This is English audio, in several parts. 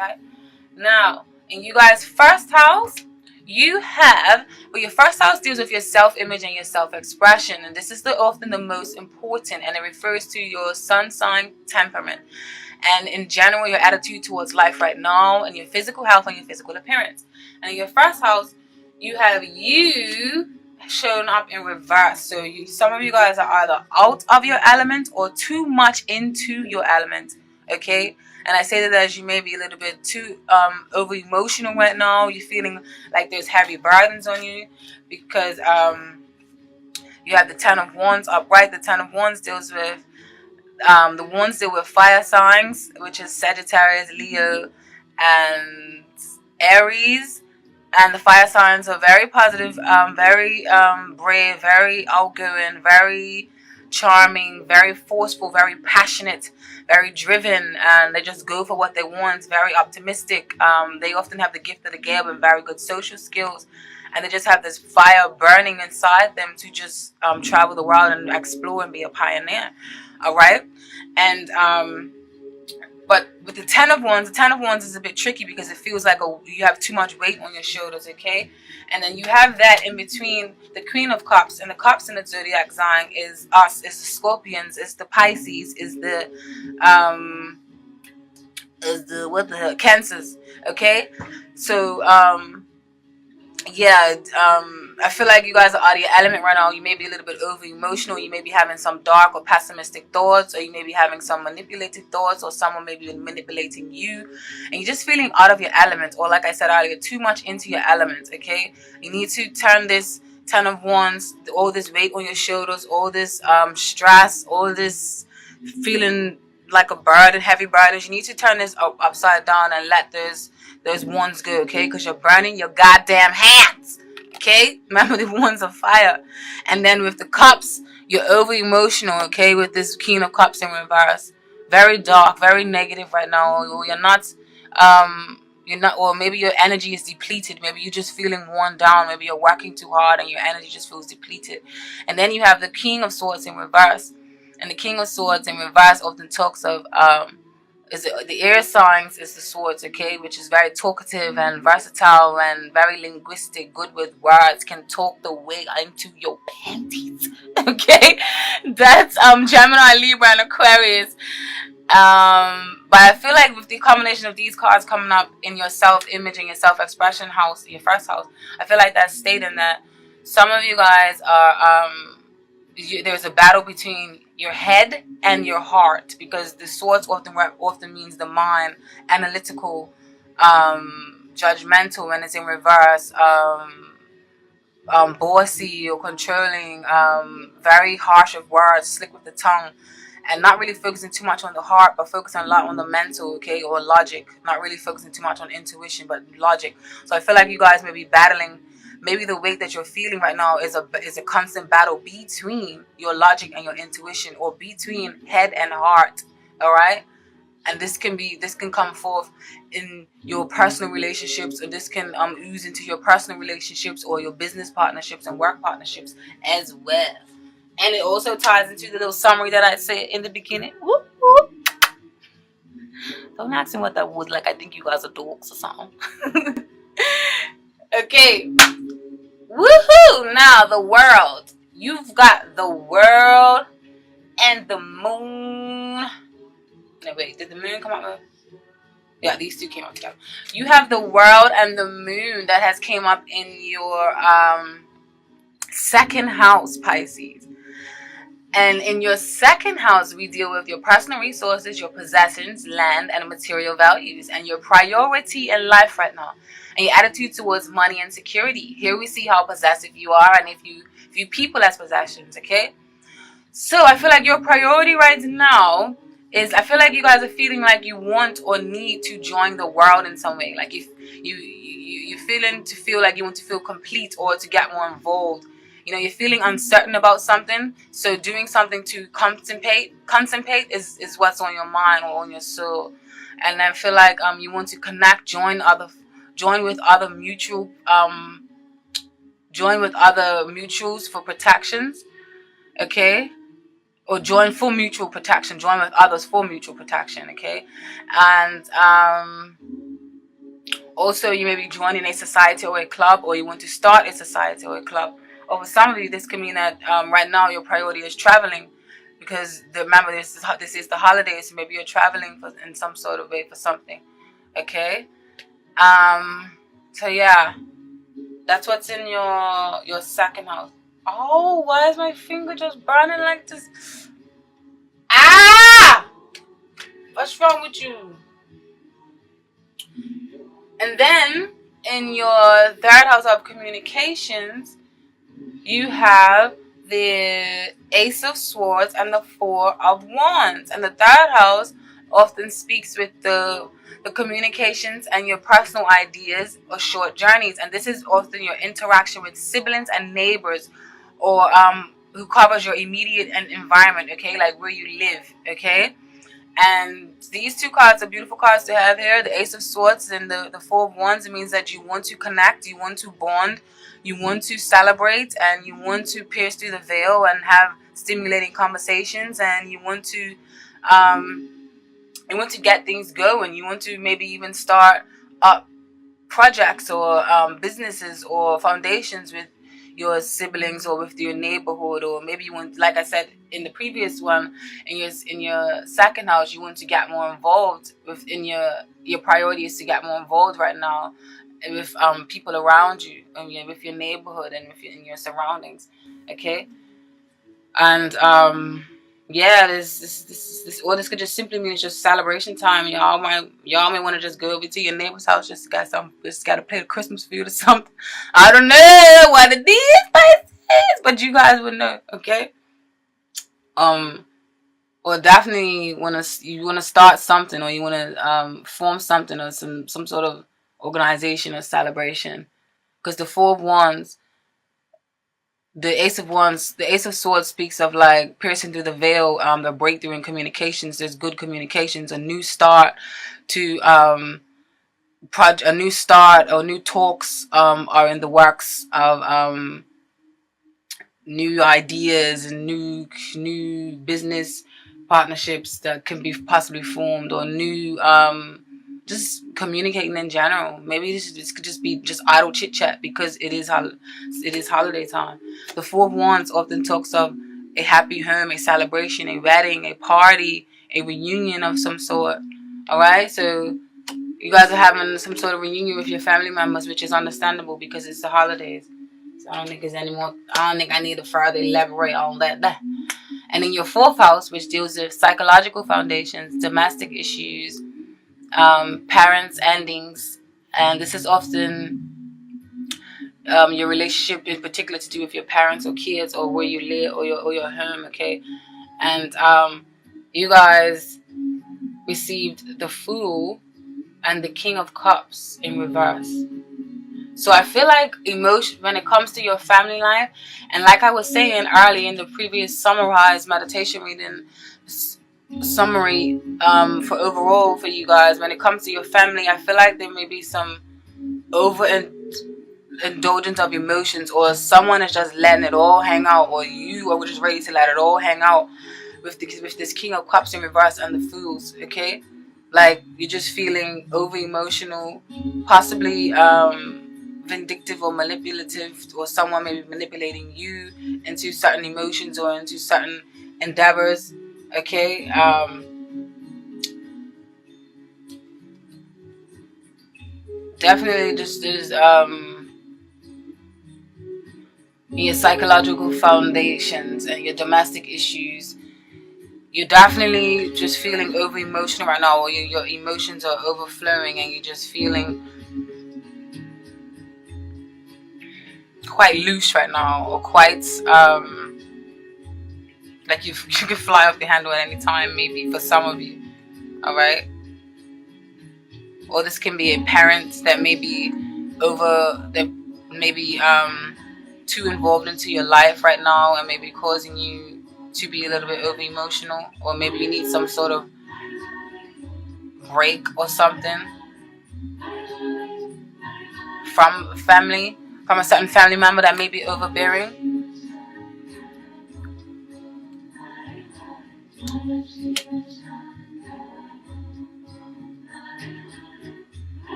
okay? Now, in you guys' first house, you have, well, your first house deals with your self-image and your self-expression, and this is often the most important, and it refers to your sun sign temperament, and in general, your attitude towards life right now, and your physical health and your physical appearance. And in your first house, you have you showing up in reverse. So some of you guys are either out of your element or too much into your element, okay? And I say that as you may be a little bit too over emotional right now. You're feeling like there's heavy burdens on you because you have the Ten of Wands upright. The Ten of Wands deals with the ones deal with fire signs, which is Sagittarius, Leo, and Aries. And the fire signs are very positive, very brave, very outgoing, very charming, very forceful, very passionate, very driven, and they just go for what they want, very optimistic. They often have the gift of the gab and very good social skills, and they just have this fire burning inside them to just travel the world and explore and be a pioneer. All right. And but with the Ten of Wands is a bit tricky because it feels like you have too much weight on your shoulders, okay? And then you have that in between the Queen of Cups, and the Cups in the zodiac sign is us, is the Scorpions, is the Pisces, is the what the hell, Cancers, okay? So yeah, I feel like you guys are out of your element right now. You may be a little bit over emotional. You may be having some dark or pessimistic thoughts, or you may be having some manipulative thoughts, or someone may be manipulating you, and you're just feeling out of your element, or like I said earlier, too much into your element, okay? You need to turn this Ten of Wands, all this weight on your shoulders, all this stress, all this feeling like a burden, heavy burdens. You need to turn this upside down and let those wands go, okay? Because you're burning your goddamn hands, okay? Remember, the wands of fire. And then with the cups, you're over emotional, okay? With this King of Cups in reverse, very dark, very negative right now. You're not, or maybe your energy is depleted. Maybe you're just feeling worn down. Maybe you're working too hard and your energy just feels depleted. And then you have the King of Swords in reverse. And the King of Swords in reverse often talks of is it the air signs is the swords, okay, which is very talkative and versatile and very linguistic, good with words, can talk the way into your panties. Okay, that's Gemini, Libra, and Aquarius. But I feel like with the combination of these cards coming up in your self-image and your self-expression house, your first house, I feel like that's stating that some of you guys are there's a battle between your head and your heart, because the swords often means the mind, analytical, judgmental when it's in reverse, bossy or controlling, very harsh of words, slick with the tongue, and not really focusing too much on the heart, but focusing a lot on the mental, okay, or logic. Not really focusing too much on intuition, but logic. So I feel like you guys may be battling. Maybe the weight that you're feeling right now is a constant battle between your logic and your intuition, or between head and heart. All right, and this can come forth in your personal relationships, or this can ooze into your personal relationships or your business partnerships and work partnerships as well. And it also ties into the little summary that I said in the beginning. Whoop, whoop. Don't ask me what that was like. I think you guys are dogs or something. Okay. Woohoo! Now the world. You've got the world and the moon. No, wait. Did the moon come up? Yeah, these two came up together. You have the world and the moon that has came up in your second house, Pisces. And in your second house, we deal with your personal resources, your possessions, land, and material values, and your priority in life right now, and your attitude towards money and security. Here we see how possessive you are, and if you view people as possessions, okay? So I feel like your priority right now is, I feel like you guys are feeling like you want or need to join the world in some way. Like if you're feeling to feel like you want to feel complete or to get more involved. You know, you're feeling uncertain about something, so doing something to contemplate is what's on your mind or on your soul. And I feel like you want to connect, join with other mutuals for protections, okay? Or join for mutual protection, join with others for mutual protection, okay? And Also, you may be joining a society or a club, or you want to start a society or a club. Or for some of you, this can mean that right now your priority is traveling, because remember, this is the holidays. So maybe you're traveling in some sort of way for something. Okay. So yeah, that's what's in your second house. Oh, why is my finger just burning like this? Ah! What's wrong with you? And then in your third house of communications, you have the Ace of Swords and the Four of Wands. And the third house often speaks with the communications and your personal ideas or short journeys. And this is often your interaction with siblings and neighbors, or who covers your immediate environment, okay, like where you live, okay. And these two cards are beautiful cards to have here. The Ace of Swords and the Four of Wands. It means that you want to connect, you want to bond, you want to celebrate, and you want to pierce through the veil and have stimulating conversations, and you want to get things going. You want to maybe even start up projects or businesses or foundations with your siblings or with your neighborhood, or maybe you want, like I said in the previous one, in your second house, you want to get more involved within your priority is to get more involved right now with people around you, and with your neighborhood and in your surroundings, okay. And yeah, this or this could just simply mean it's just celebration time. Y'all may want to just go over to your neighbor's house, just got to play the Christmas field or something. I don't know what it is, Pisces, but you guys would know, okay? Or definitely you want to start something, or you want to form something, or some sort of organization or celebration, because the Four of Wands. The Ace of Wands, the Ace of Swords speaks of like piercing through the veil, the breakthrough in communications. There's good communications, a new start to a new start, or new talks are in the works of new ideas and new business partnerships that can be possibly formed, or new just communicating in general. Maybe this could just be just idle chit chat, because it is holiday time. The Four of Wands often talks of a happy home, a celebration, a wedding, a party, a reunion of some sort. All right, so you guys are having some sort of reunion with your family members, which is understandable because it's the holidays. So I don't think I need to further elaborate on that. And in your fourth house, which deals with psychological foundations, domestic issues, parents' endings, and this is often your relationship in particular to do with your parents or kids, or where you live, or your home, okay. And you guys received the Fool and the King of Cups in reverse. So I feel like emotion, when it comes to your family life, and like I was saying earlier in the previous summarized meditation reading summary, for overall for you guys, when it comes to your family, I feel like there may be some indulgence of emotions, or someone is just letting it all hang out, or you are just ready to let it all hang out with this King of Cups in reverse and the Fools, okay. Like you're just feeling over emotional, possibly vindictive or manipulative, or someone may be manipulating you into certain emotions or into certain endeavors, okay. Definitely just there's your psychological foundations and your domestic issues. You're definitely just feeling over emotional right now, or your emotions are overflowing, and you're just feeling quite loose right now, or quite like you can fly off the handle at any time, maybe for some of you. All right. Or this can be a parent that may be too involved into your life right now, and maybe causing you to be a little bit over emotional, or maybe you need some sort of break or something from a certain family member that may be overbearing.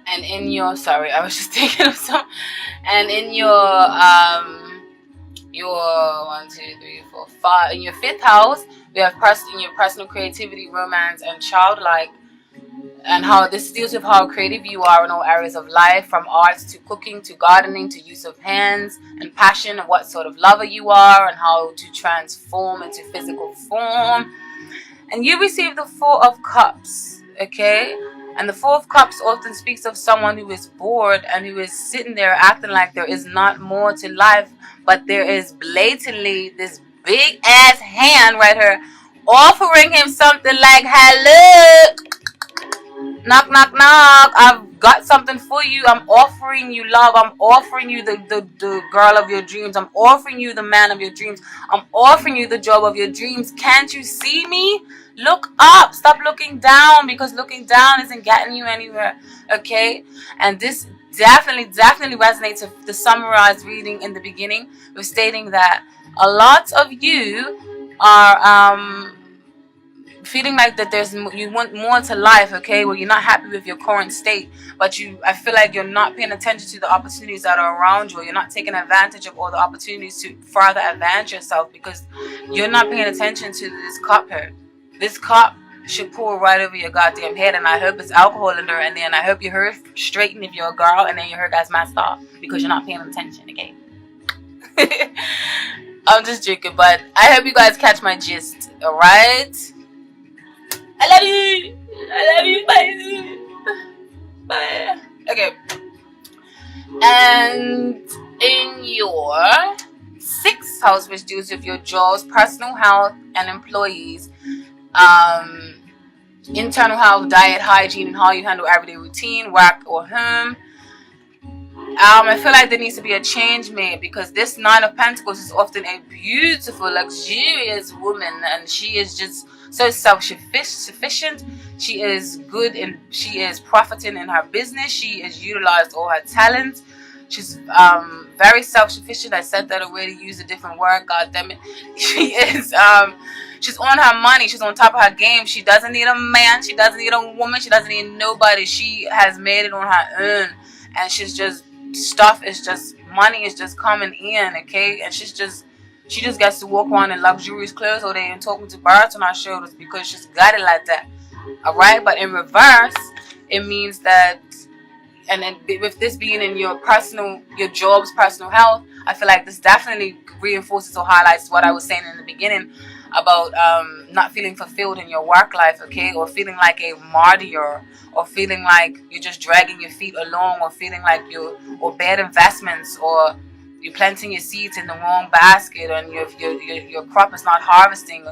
And in your, sorry, I was just thinking of some. And in your 1, 2, 3, 4, 5, in your 5th house, we have in your personal creativity, romance, and childlike, and how this deals with how creative you are in all areas of life, from arts to cooking to gardening to use of hands and passion, and what sort of lover you are and how to transform into physical form. And you receive the 4 of Cups, okay? And the 4 of Cups often speaks of someone who is bored and who is sitting there acting like there is not more to life, but there is blatantly this big ass hand right here offering him something like, hello, knock, knock, knock, I've got something for you. I'm offering you love. I'm offering you the girl of your dreams. I'm offering you the man of your dreams. I'm offering you the job of your dreams. Can't you see me? Look up. Stop looking down, because looking down isn't getting you anywhere. Okay? And this definitely resonates with the summarized reading in the beginning, with stating that a lot of you are feeling like that you want more to life, okay? Well, you're not happy with your current state, but I feel like you're not paying attention to the opportunities that are around you, or you're not taking advantage of all the opportunities to further advance yourself, because you're not paying attention to this cup here. This cup should pour right over your goddamn head, and I hope it's alcohol in there, and then I hope your hair straightened if you're a girl, and then your hair gets messed up because you're not paying attention, okay? I'm just joking, but I hope you guys catch my gist, alright? I love you. I love you. Bye. Bye. Okay. And in your 6th house, which deals with your jobs, personal health, and employees, internal health, diet, hygiene, and how you handle everyday routine, work or home. I feel like there needs to be a change made, because this 9 of Pentacles is often a beautiful, luxurious woman, and she is just so self-sufficient. She is good and she is profiting in her business. She is utilized all her talents. She's very self-sufficient. I said that already. Use a different word. God damn it. She is she's on her money. She's on top of her game. She doesn't need a man. She doesn't need a woman. She doesn't need nobody. She has made it on her own, and she's just money is just coming in, okay? And she just gets to walk around in luxurious clothes all day and talking to birds on her shoulders, because she's got it like that. All right, but in reverse, it means that, and then with this being in your job's personal health, I feel like this definitely reinforces or highlights what I was saying in the beginning about not feeling fulfilled in your work life, okay? Or feeling like a martyr, or feeling like you're just dragging your feet along, or feeling like or bad investments, or you're planting your seeds in the wrong basket, and your crop is not harvesting,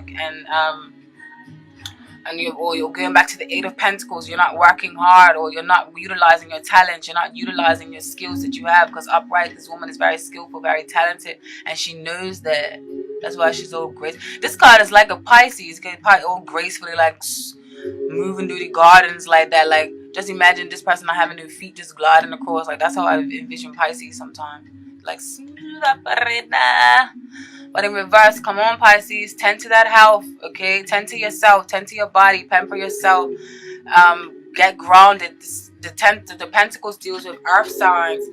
and you're going back to the 8 of Pentacles. You're not working hard, or you're not utilizing your talent. You're not utilizing your skills that you have, because upright, this woman is very skillful, very talented, and she knows that. That's why she's all graceful. This card is like a Pisces, all gracefully, like moving through the gardens like that. Like, just imagine this person not having their feet, just gliding across. Like, that's how I envision Pisces sometimes. Like, smooth operator. But in reverse, come on, Pisces, tend to that health, okay? Tend to yourself, tend to your body, pamper yourself, get grounded. The Pentacles deals with earth signs,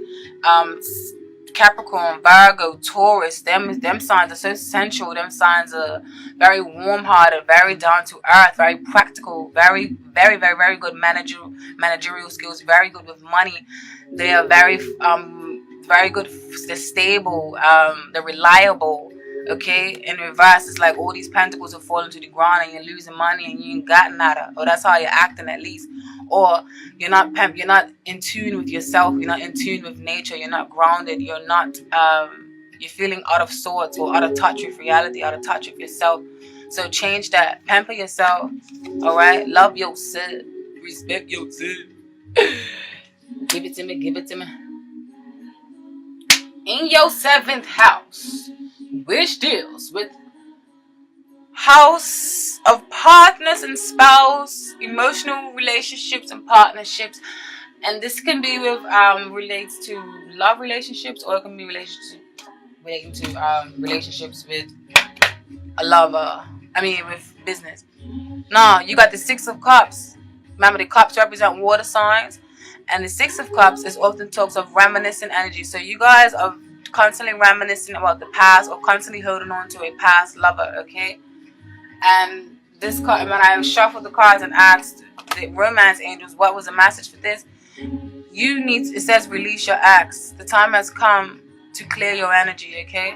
Capricorn, Virgo, Taurus. Them signs are so sensual. Them signs are very warm-hearted, very down to earth, very practical, very, very, very, very good managerial skills, very good with money. They are very good. They're stable. They're reliable. Okay, in reverse, it's like all these pentacles are falling to the ground, and you're losing money, and you ain't got nada. Or that's how you're acting, at least. Or you're not in tune with yourself. You're not in tune with nature. You're not grounded. You're not. You're feeling out of sorts, or out of touch with reality, out of touch with yourself. So change that. Pamper yourself. All right. Love yourself. Respect yourself. Give it to me. Give it to me. In your 7th house, which deals with house of partners and spouse, emotional relationships and partnerships, and this can be with relates to love relationships, or it can be relating to relationships with a lover. I mean, with business. Now you got the 6 of Cups. Remember, the cups represent water signs, and the Six of Cups is often talks of reminiscent energy. So you guys are constantly reminiscing about the past or constantly holding on to a past lover, okay? And this card, when I shuffled the cards and asked the romance angels what was the message for this, you need, it says release your acts. The time has come to clear your energy, okay?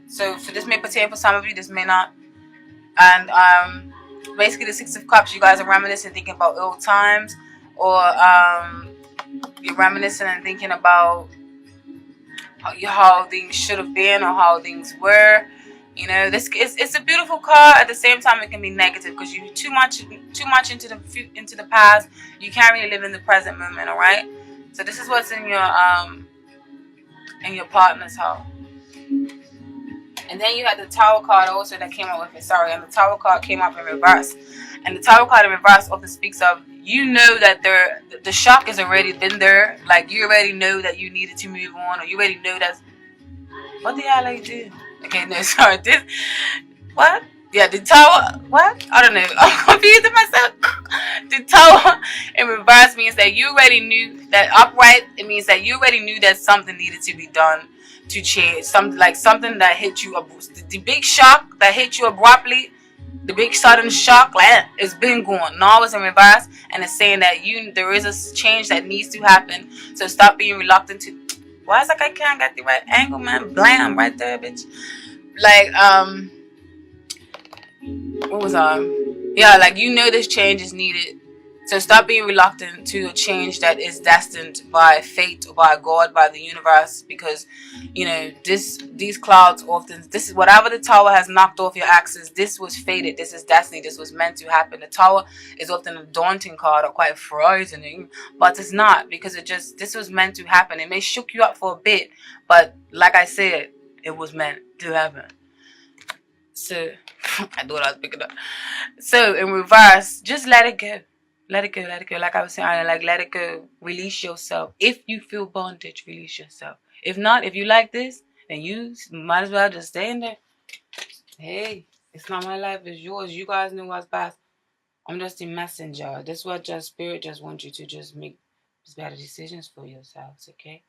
So for this may pertain for some of you, this may not. And basically the Six of Cups, you guys are reminiscing, thinking about old times, or you're reminiscing and thinking about how things should have been or how things were. You know, this is, it's a beautiful card. At the same time, it can be negative because you too much into the past. You can't really live in the present moment. All right. So this is what's in your partner's house. And then you had the Tower card also that came out with it. Sorry, and the Tower card came up in reverse. And the Tower card in reverse often speaks of, you know that the shock has already been there. Like, you already know that you needed to move on, or you already know that. What the hell are you doing? Okay, no, sorry. This, what? Yeah, the Tower, what? I don't know. I'm confused myself. The Tower in reverse means that you already knew that. Upright, it means that you already knew that something needed to be done to change. Something that hit you, the big shock that hit you abruptly, the big sudden shock, like, it's been going. Now it's in reverse, and it's saying that there is a change that needs to happen. So stop being reluctant to. Why is like I can't get the right angle, man? Blam, right there, bitch. Like, what was yeah, like, you know this change is needed. So stop being reluctant to a change that is destined by fate or by God, by the universe, because, you know, these clouds often, this is whatever the Tower has knocked off your axis, this was fated, this is destiny, this was meant to happen. The Tower is often a daunting card or quite frightening, but it's not, because this was meant to happen. It may shook you up for a bit, but like I said, it was meant to happen. So, I thought I was picking up. So, in reverse, just let it go. Let it go, let it go. Like I was saying, like, let it go. Release yourself. If you feel bondage, release yourself. If not, if you like this, then you might as well just stay in there. Hey, it's not my life, it's yours. You guys know what's best. I'm just a messenger. That's what your spirit just wants you to just make better decisions for yourselves, okay?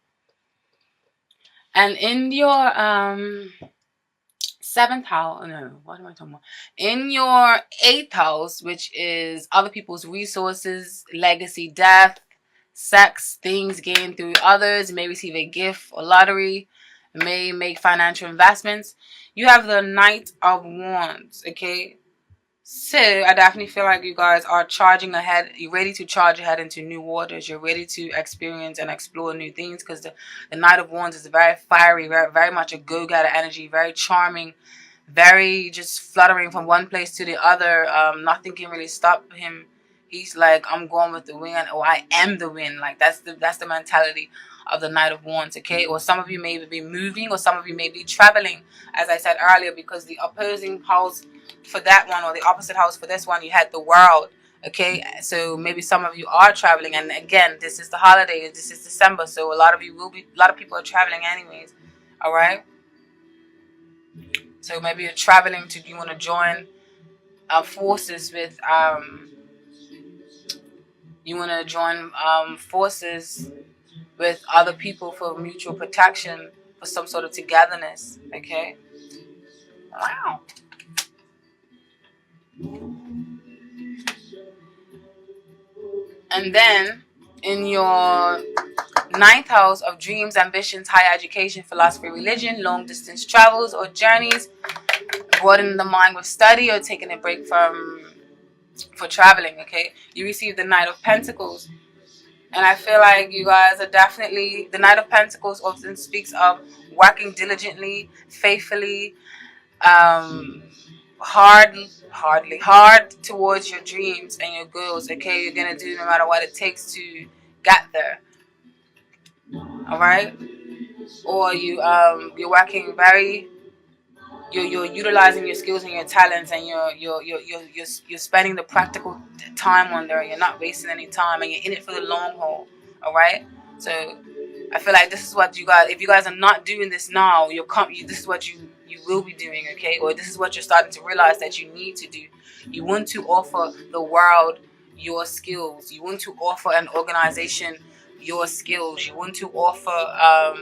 And in your seventh house, no, what am I talking about? In your eighth house, which is other people's resources, legacy, death, sex, things gained through others, may receive a gift or lottery, may make financial investments. You have the Knight of Wands, okay? So I definitely feel like you guys are charging ahead. You're ready to charge ahead into new waters. You're ready to experience and explore new things, because the Knight of Wands is very fiery, very, very much a go-getter energy, very charming, very just fluttering from one place to the other. Nothing can really stop him. He's like, I'm going with the wind, or I am the wind. Like, that's the mentality of the Knight of Wands, okay? Or some of you may be moving, or some of you may be traveling, as I said earlier, because the opposing house for that one, or the opposite house for this one, you had the World, okay? So maybe some of you are traveling, and again, this is the holiday, this is December, so a lot of people are traveling anyways, all right? So maybe you're traveling you want to join forces with forces with other people for mutual protection, for some sort of togetherness, okay? Wow. And then in your ninth house of dreams, ambitions, higher education, philosophy, religion, long distance travels or journeys, broadening the mind with study, or taking a break for traveling, okay? You receive the Knight of Pentacles. And I feel like you guys are definitely, the Knight of Pentacles often speaks of working diligently, faithfully, hard towards your dreams and your goals, okay? You're gonna do no matter what it takes to get there, all right? Or you're working you're utilizing your skills and your talents, and you're spending the practical time on there. You're not wasting any time, and you're in it for the long haul, all right? So I feel like this is what you guys, if you guys are not doing this now, this is what you will be doing, okay? Or this is what you're starting to realize that you need to do. You want to offer the world your skills. You want to offer an organization your skills. You want to offer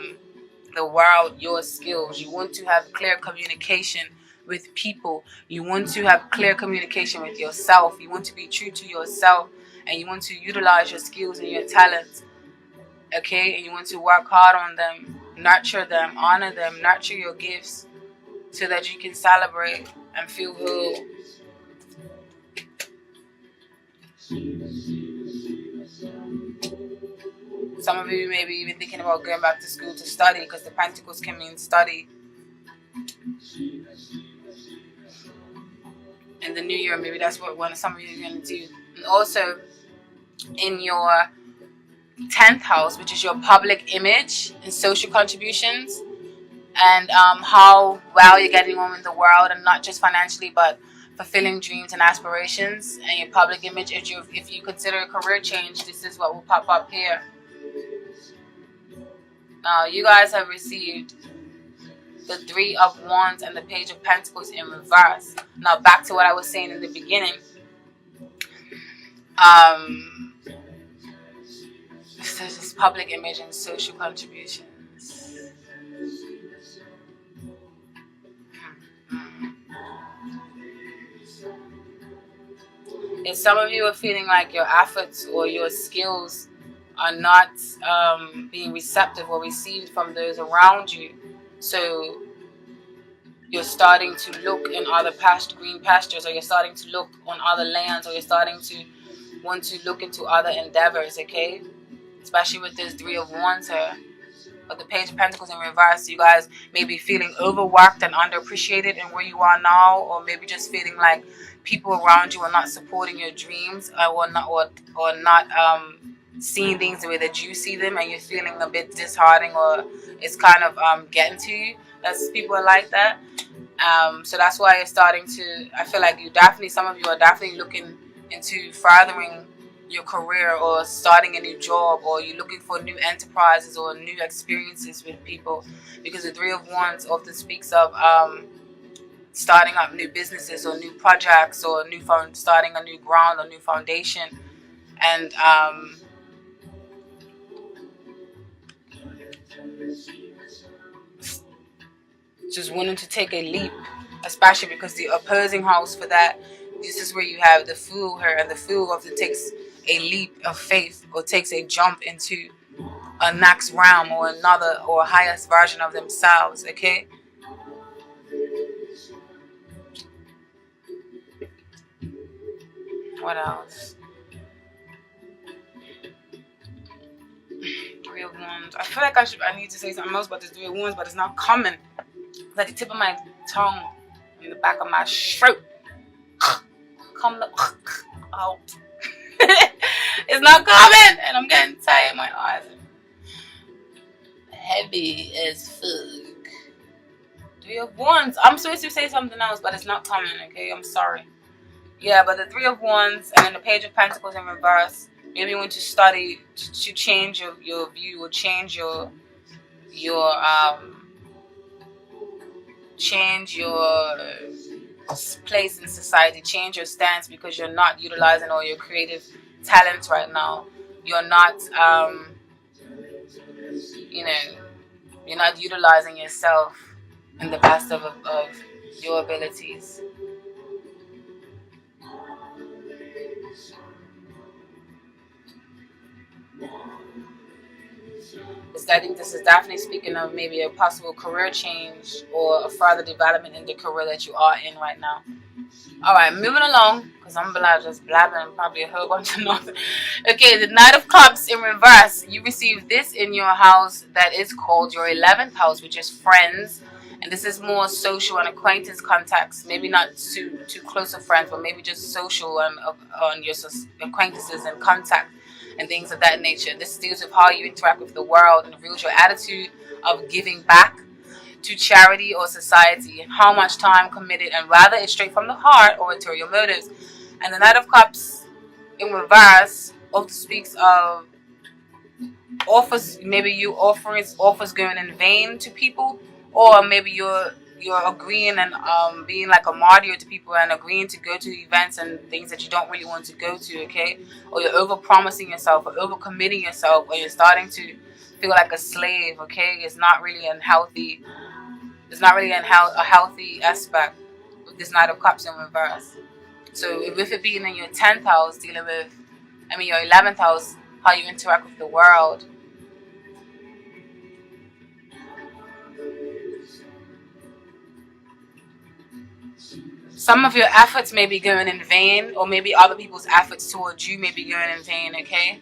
the world your skills. You want to have clear communication with people. You want to have clear communication with yourself. You want to be true to yourself, and you want to utilize your skills and your talents. Okay, and you want to work hard on them, nurture them, honor them, nurture your gifts so that you can celebrate and feel whole. Some of you may be even thinking about going back to school to study, because the Pentacles can mean study. In the new year, maybe that's what some of you are going to do. And also in your 10th house, which is your public image and social contributions, and how well you're getting on in the world, and not just financially, but fulfilling dreams and aspirations, and your public image. If you consider a career change, this is what will pop up here. You guys have received the 3 of Wands and the Page of Pentacles in reverse. Now back to what I was saying in the beginning. This is public image and social contributions. If some of you are feeling like your efforts or your skills are not being receptive or received from those around you, so you're starting to look in other green pastures, or you're starting to look on other lands, or you're starting to want to look into other endeavors, okay? Especially with this 3 of Wands here. But the Page of Pentacles in reverse, you guys may be feeling overworked and underappreciated in where you are now, or maybe just feeling like people around you are not supporting your dreams, or not seeing things the way that you see them, and you're feeling a bit disheartening, or it's kind of getting to you. People are like that. So that's why you're starting to, I feel like some of you are definitely looking into furthering your career, or starting a new job, or you're looking for new enterprises or new experiences with people, because the 3 of Wands often speaks of starting up new businesses or new projects, or starting a new ground or new foundation, and just wanting to take a leap, especially because the opposing house for that, this is where you have the Fool here, and the Fool often takes a leap of faith, or takes a jump into a next realm, or another, or a highest version of themselves, okay? What else? 3 of Wands. I feel like I need to say something else about this 3 of Wands, but it's not coming. It's at the tip of my tongue, in the back of my throat. Come out. It's not coming, and I'm getting tired. My eyes are heavy as fuck. 3 of Wands. I'm supposed to say something else, but it's not coming, okay? I'm sorry. Yeah, but the 3 of Wands and then the Page of Pentacles in reverse. Maybe you want to study to change your view, or change your place in society, change your stance, because you're not utilizing all your creative talents right now. You're not you're not utilizing yourself in the best of your abilities. I think this is definitely speaking of maybe a possible career change, or a further development in the career that you are in right now. Alright, moving along, because I'm just blabbing probably a whole bunch of nothing. Okay, the Knight of Cups in reverse. You receive this in your house that is called your 11th house, which is friends. And this is more social and acquaintance contacts. Maybe not too close of friends, but maybe just social and on your acquaintances and contact and things of that nature. This deals with how you interact with the world, and reveals your attitude of giving back to charity or society, and how much time committed, and whether it's straight from the heart or ulterior motives. And the Knight of Cups in reverse often speaks of offers. Maybe you offers going in vain to people, or maybe you're you're agreeing and being like a martyr to people and agreeing to go to events and things that you don't really want to go to, okay? Or you're over promising yourself or over committing yourself, or you're starting to feel like a slave, okay? It's not really unhealthy. It's not really a healthy aspect with this Knight of Cups in reverse. So with it being in your 10th house, dealing with, your 11th house, how you interact with the world. Some of your efforts may be going in vain, or maybe other people's efforts towards you may be going in vain, okay?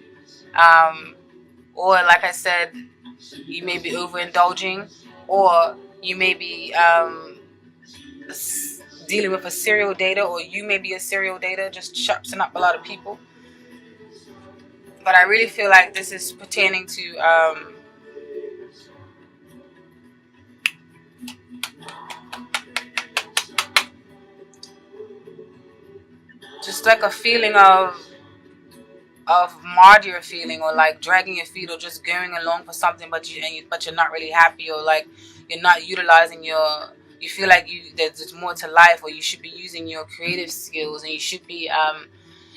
Or like I said, you may be overindulging, or you may be dealing with a serial dater, or you may be a serial dater, just sharpening up a lot of people. But I really feel like this is pertaining to just like a feeling of martyr feeling, or like dragging your feet, or just going along for something, but you're not really happy, or like you're not utilizing you feel like there's more to life, or you should be using your creative skills, and you should be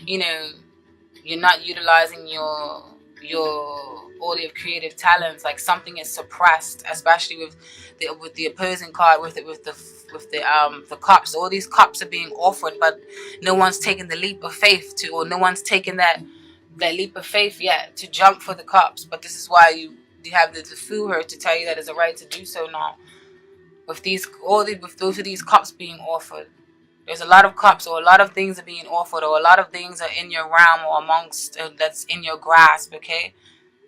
you know you're not utilizing your all your creative talents. Like something is suppressed, especially with the opposing card, with the cups. All these cups are being offered, but no one's taking the leap of faith to, or no one's taking that leap of faith yet to jump for the cups. But this is why you have the fool her to tell you that it's a right to do so now. With both of these cups being offered, there's a lot of cups, or a lot of things are being offered, or a lot of things are in your realm, or amongst that's in your grasp. Okay,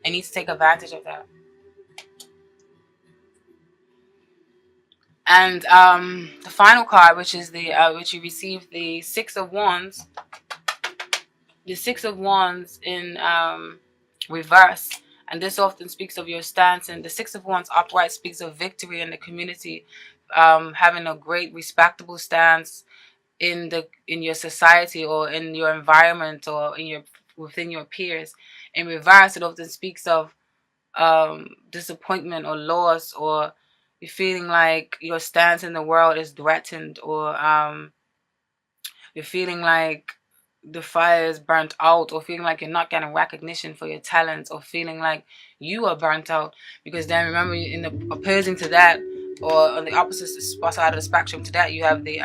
I need to take advantage of that. And the final card, which is which you received, the Six of Wands. The Six of Wands in reverse, and this often speaks of your stance. And the Six of Wands upright speaks of victory in the community, having a great, respectable stance in your society, or in your environment, or within your peers. In reverse, it often speaks of disappointment or loss, or you're feeling like your stance in the world is threatened, or you're feeling like the fire is burnt out, or feeling like you're not getting recognition for your talents, or feeling like you are burnt out. Because then remember, in the opposing to that, or on the opposite side of the spectrum to that, you have the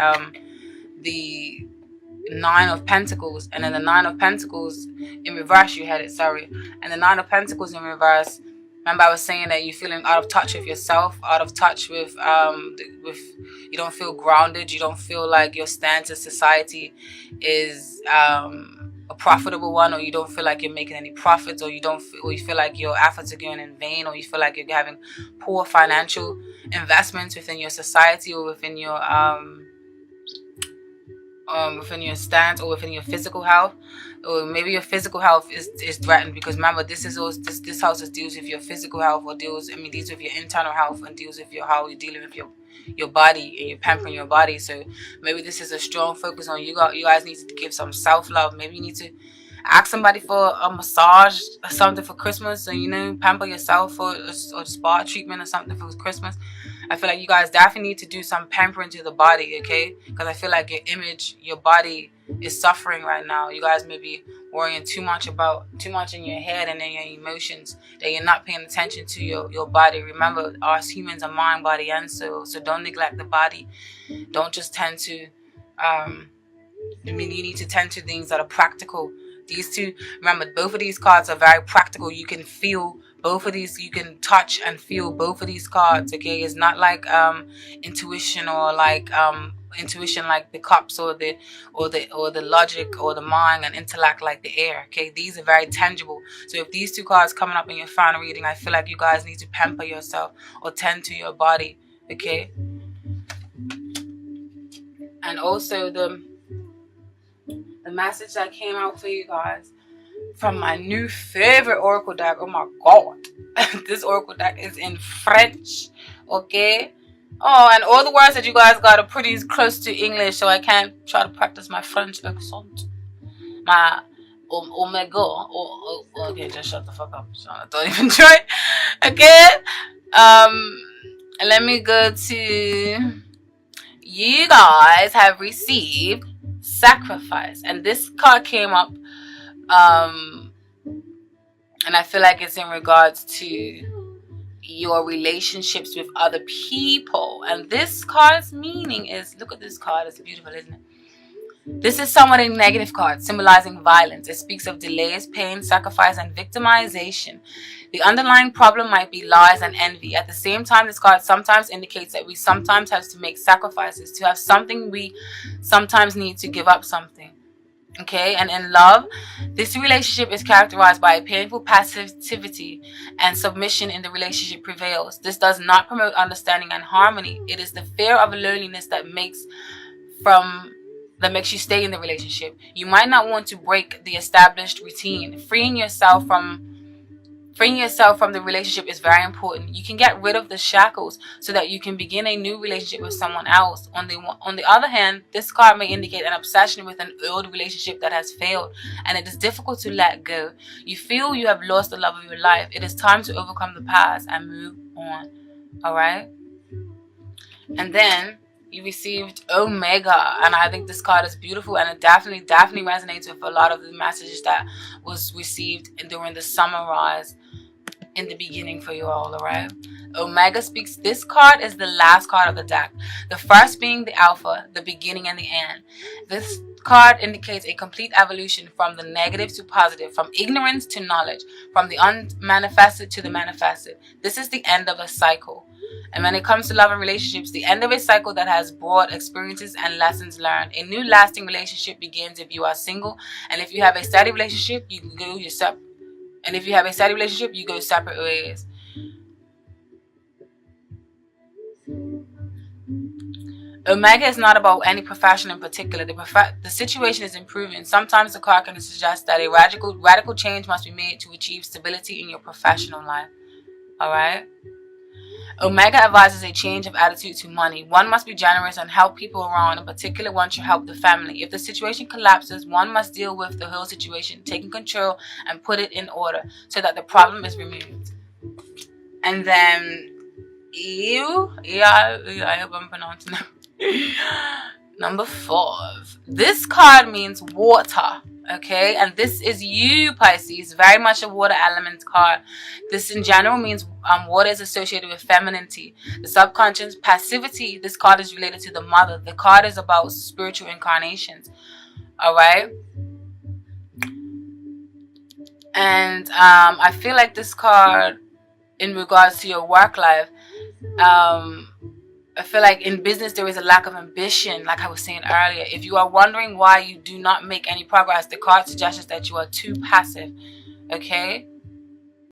Nine of Pentacles, and then the Nine of Pentacles in reverse, you had it, sorry. And the Nine of Pentacles in reverse, remember I was saying that you're feeling out of touch with yourself, out of touch with you don't feel grounded, you don't feel like your stance in society is a profitable one, or you don't feel like you're making any profits, or you feel like your efforts are going in vain, or you feel like you're having poor financial investments within your society, or within your stance, or within your physical health. Or maybe your physical health is threatened, because remember, this house deals with your physical health, or deals with your internal health, and deals with how you're dealing with your body, and you're pampering your body. So maybe this is a strong focus on you guys need to give some self-love. Maybe you need to ask somebody for a massage or something for Christmas, so pamper yourself for a spa treatment or something for Christmas. I feel like you guys definitely need to do some pampering to the body, okay? Because I feel like your image, your body is suffering right now. You guys may be worrying too much in your head and in your emotions, that you're not paying attention to your body. Remember, us humans are mind, body, and soul. So don't neglect the body. Don't just tend to you need to tend to things that are practical. These two, remember, both of these cards are very practical. You can feel both of these, you can touch and feel both of these cards, okay? It's not like intuition, or like intuition like the cups, or the logic, or the mind and intellect like the air, okay? These are very tangible. So if these two cards coming up in your final reading, I feel like you guys need to pamper yourself, or tend to your body, okay? And also the message that came out for you guys from my new favorite oracle deck. Oh my god. This oracle deck is in French, okay? Oh, and all the words that you guys got are pretty close to English, so I can't try to practice my French accent. My oh my god. Okay, just shut the fuck up. Don't even try. Okay? Let me go to you guys have received sacrifice. And this card came up, and I feel like it's in regards to your relationships with other people. And this card's meaning is, look at this card, it's beautiful, isn't it? This is somewhat a negative card, symbolizing violence. It speaks of delays, pain, sacrifice, and victimization. The underlying problem might be lies and envy. At the same time, this card sometimes indicates that we sometimes have to make sacrifices. To have something, we sometimes need to give up something. Okay, and in love, this relationship is characterized by a painful passivity, and submission in the relationship prevails. This does not promote understanding and harmony. It is the fear of loneliness that makes you stay in the relationship. You might not want to break the established routine. Freeing yourself from the relationship is very important. You can get rid of the shackles so that you can begin a new relationship with someone else. On the other hand, this card may indicate an obsession with an old relationship that has failed, and it is difficult to let go. You feel you have lost the love of your life. It is time to overcome the past and move on. Alright? And then you received Omega, and I think this card is beautiful, and it definitely resonates with a lot of the messages that was received during the summer rise in the beginning for you all. Alright, Omega speaks. This card is the last card of the deck, the first being the Alpha, the beginning and the end. This card indicates a complete evolution from the negative to positive, from ignorance to knowledge, from the unmanifested to the manifested. This is the end of a cycle. And when it comes to love and relationships, the end of a cycle that has brought experiences and lessons learned. A new lasting relationship begins if you are single, and if you have a steady relationship, you can go yourself. And if you have a steady relationship, you go separate ways. Omega is not about any profession in particular. The situation is improving. Sometimes the card can suggest that a radical change must be made to achieve stability in your professional life. Alright? Omega advises a change of attitude to money. One must be generous and help people around. In particular, one should help the family. If the situation collapses, one must deal with the whole situation, taking control and put it in order so that the problem is removed. And then, I hope I'm pronouncing it. Number 4. This card means water. Okay, and this is you, Pisces, very much a water element card. This in general means water is associated with femininity, the subconscious, passivity. This card is related to the mother. The card is about spiritual incarnations. Alright, and I feel like this card, in regards to your work life, I feel like in business there is a lack of ambition, like I was saying earlier. If you are wondering why you do not make any progress, the card suggests that you are too passive. Okay?